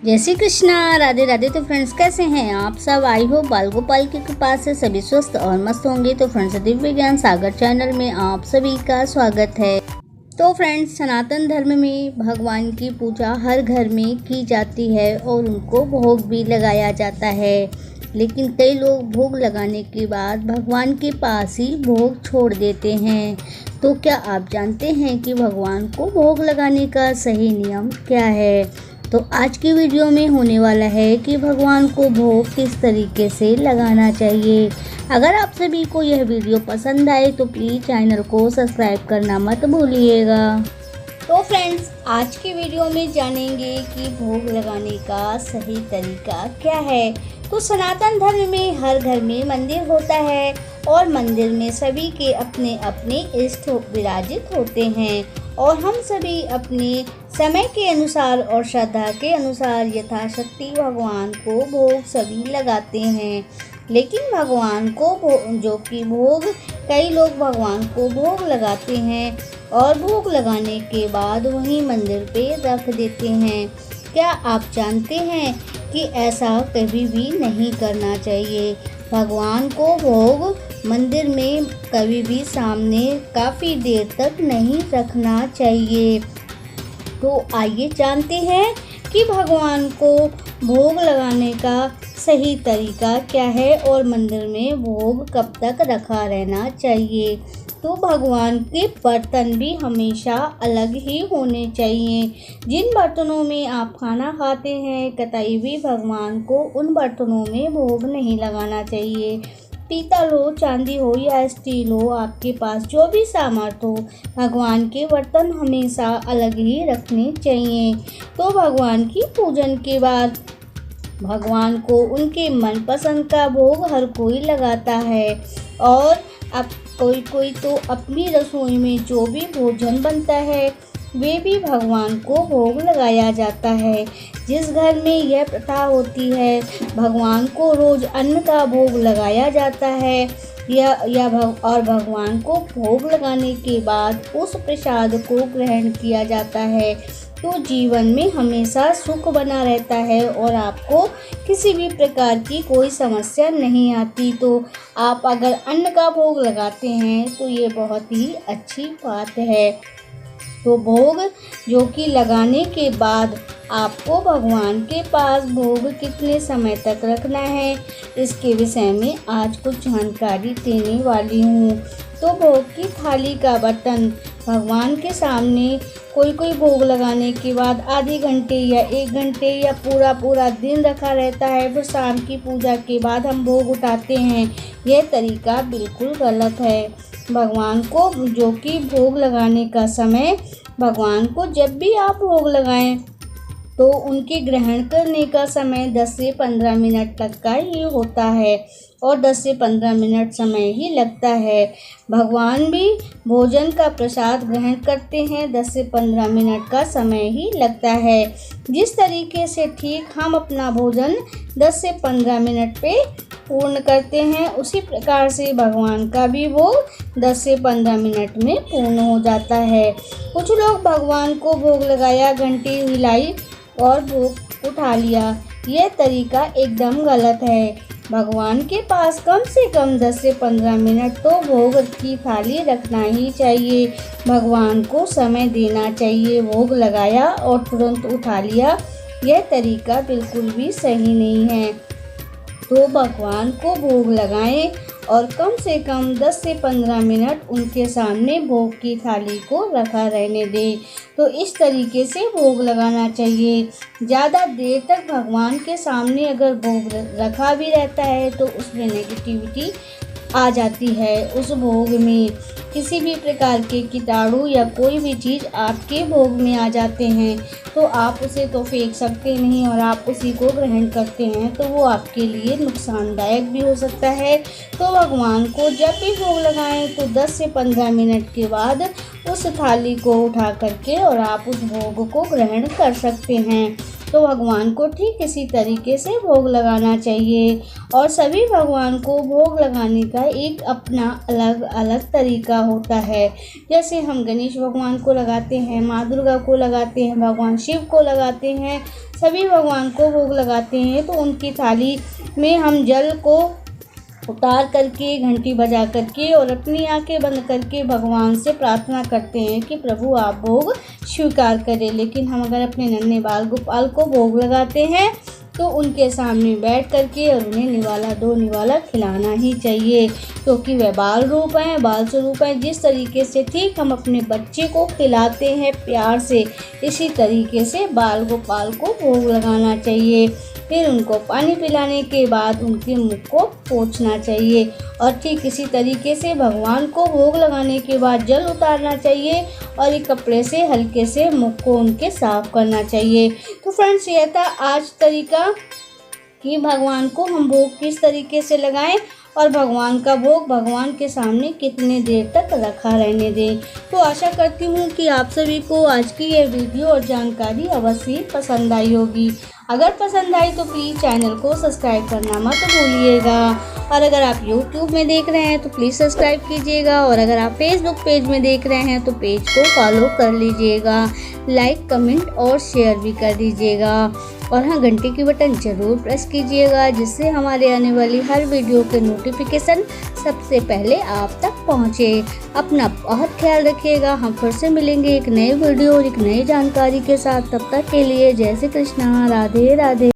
जय श्री कृष्णा, राधे राधे। तो फ्रेंड्स, कैसे हैं आप सब? आई हो बाल गोपाल की कृपा से सभी स्वस्थ और मस्त होंगे। तो फ्रेंड्स, दिव्य ज्ञान सागर चैनल में आप सभी का स्वागत है। तो फ्रेंड्स, सनातन धर्म में भगवान की पूजा हर घर में की जाती है और उनको भोग भी लगाया जाता है। लेकिन कई लोग भोग लगाने के बाद भगवान के पास ही भोग छोड़ देते हैं। तो क्या आप जानते हैं कि भगवान को भोग लगाने का सही नियम क्या है? तो आज की वीडियो में होने वाला है कि भगवान को भोग किस तरीके से लगाना चाहिए। अगर आप सभी को यह वीडियो पसंद आए तो प्लीज़ चैनल को सब्सक्राइब करना मत भूलिएगा। तो फ्रेंड्स, आज की वीडियो में जानेंगे कि भोग लगाने का सही तरीका क्या है। तो सनातन धर्म में हर घर में मंदिर होता है और मंदिर में सभी के अपने अपने इष्ट विराजित होते हैं और हम सभी अपने समय के अनुसार और श्रद्धा के अनुसार यथाशक्ति भगवान को भोग सभी लगाते हैं। लेकिन भगवान को भोग कई लोग भगवान को भोग लगाते हैं और भोग लगाने के बाद वहीं मंदिर पे रख देते हैं। क्या आप जानते हैं कि ऐसा कभी भी नहीं करना चाहिए। भगवान को भोग मंदिर में कभी भी सामने काफ़ी देर तक नहीं रखना चाहिए। तो आइए जानते हैं कि भगवान को भोग लगाने का सही तरीका क्या है और मंदिर में भोग कब तक रखा रहना चाहिए। तो भगवान के बर्तन भी हमेशा अलग ही होने चाहिए। जिन बर्तनों में आप खाना खाते हैं कतई भी भगवान को उन बर्तनों में भोग नहीं लगाना चाहिए। पीतल हो, चांदी हो या स्टील हो, आपके पास जो भी सामर्थ्य हो, भगवान के बर्तन हमेशा अलग ही रखने चाहिए। तो भगवान की पूजन के बाद भगवान को उनके मनपसंद का भोग हर कोई लगाता है और अब कोई तो अपनी रसोई में जो भी भोजन बनता है वे भी भगवान को भोग लगाया जाता है। जिस घर में यह प्रथा होती है भगवान को रोज अन्न का भोग लगाया जाता है और भगवान को भोग लगाने के बाद उस प्रसाद को ग्रहण किया जाता है तो जीवन में हमेशा सुख बना रहता है और आपको किसी भी प्रकार की कोई समस्या नहीं आती। तो आप अगर अन्न का भोग लगाते हैं तो ये बहुत ही अच्छी बात है। तो भोग जो कि लगाने के बाद आपको भगवान के पास भोग कितने समय तक रखना है इसके विषय में आज कुछ जानकारी देने वाली हूँ। तो भोग की थाली का बर्तन भगवान के सामने कोई भोग लगाने के बाद आधे घंटे या 1 घंटे या पूरा दिन रखा रहता है। फिर शाम की पूजा के बाद हम भोग उठाते हैं। यह तरीका बिल्कुल गलत है। भगवान को जो कि भोग लगाने का समय भगवान को जब भी आप भोग लगाएं तो उनके ग्रहण करने का समय 10 से 15 मिनट तक का ही होता है और 10 से 15 मिनट समय ही लगता है। भगवान भी भोजन का प्रसाद ग्रहण करते हैं 10 से 15 मिनट का समय ही लगता है। जिस तरीके से ठीक हम अपना भोजन 10 से 15 मिनट पे पूर्ण करते हैं उसी प्रकार से भगवान का भी वो 10 से 15 मिनट में पूर्ण हो जाता है। कुछ लोग भगवान को भोग लगाया, घंटी हिलाई और भोग उठा लिया। यह तरीका एकदम गलत है। भगवान के पास कम से कम 10 से 15 मिनट तो भोग की थाली रखना ही चाहिए। भगवान को समय देना चाहिए। भोग लगाया और तुरंत उठा लिया, यह तरीका बिल्कुल भी सही नहीं है। तो भगवान को भोग लगाएं और कम से कम 10 से 15 मिनट उनके सामने भोग की थाली को रखा रहने दें। तो इस तरीके से भोग लगाना चाहिए। ज़्यादा देर तक भगवान के सामने अगर भोग रखा भी रहता है तो उसमें नेगेटिविटी आ जाती है। उस भोग में किसी भी प्रकार के कीटाणु या कोई भी चीज़ आपके भोग में आ जाते हैं तो आप उसे तो फेंक सकते नहीं और आप उसी को ग्रहण करते हैं तो वो आपके लिए नुकसानदायक भी हो सकता है। तो भगवान को जब भी भोग लगाएं तो 10 से 15 मिनट के बाद उस थाली को उठा करके और आप उस भोग को ग्रहण कर सकते हैं। तो भगवान को ठीक इसी तरीके से भोग लगाना चाहिए। और सभी भगवान को भोग लगाने का एक अपना अलग अलग तरीका होता है। जैसे हम गणेश भगवान को लगाते हैं, माँ दुर्गा को लगाते हैं, भगवान शिव को लगाते हैं, सभी भगवान को भोग लगाते हैं। तो उनकी थाली में हम जल को उतार करके, घंटी बजा करके और अपनी आंखें बंद करके भगवान से प्रार्थना करते हैं कि प्रभु आप भोग स्वीकार करें। लेकिन हम अगर अपने नन्हे बाल गोपाल को भोग लगाते हैं तो उनके सामने बैठ करके और उन्हें निवाला दो निवाला खिलाना ही चाहिए, क्योंकि वह बाल रूप हैं, बाल स्वरूप हैं। जिस तरीके से ठीक हम अपने बच्चे को खिलाते हैं प्यार से, इसी तरीके से बाल गोपाल को भोग लगाना चाहिए। फिर उनको पानी पिलाने के बाद उनके मुख को पोंछना चाहिए और ठीक इसी तरीके से भगवान को भोग लगाने के बाद जल उतारना चाहिए और एक कपड़े से हल्के से मुख को उनके साफ करना चाहिए। तो फ्रेंड्स, यह था आज तरीका कि भगवान को हम भोग किस तरीके से लगाएं और भगवान का भोग भगवान के सामने कितने देर तक रखा रहने दें। तो आशा करती हूँ कि आप सभी को आज की यह वीडियो और जानकारी अवश्य पसंद आई होगी। अगर पसंद आई तो प्लीज़ चैनल को सब्सक्राइब करना मत भूलिएगा। और अगर आप YouTube में देख रहे हैं तो प्लीज़ सब्सक्राइब कीजिएगा। और अगर आप Facebook पेज में देख रहे हैं तो पेज को फॉलो कर लीजिएगा, लाइक, कमेंट और शेयर भी कर दीजिएगा। और हाँ, घंटी की बटन ज़रूर प्रेस कीजिएगा, जिससे हमारे आने वाली हर वीडियो के नोटिफिकेशन सबसे पहले आप तक पहुँचे। अपना बहुत ख्याल रखिएगा। हम फिर से मिलेंगे एक नए वीडियो और एक नई जानकारी के साथ। तब तक के लिए जय श्री कृष्णा, राधे राधे।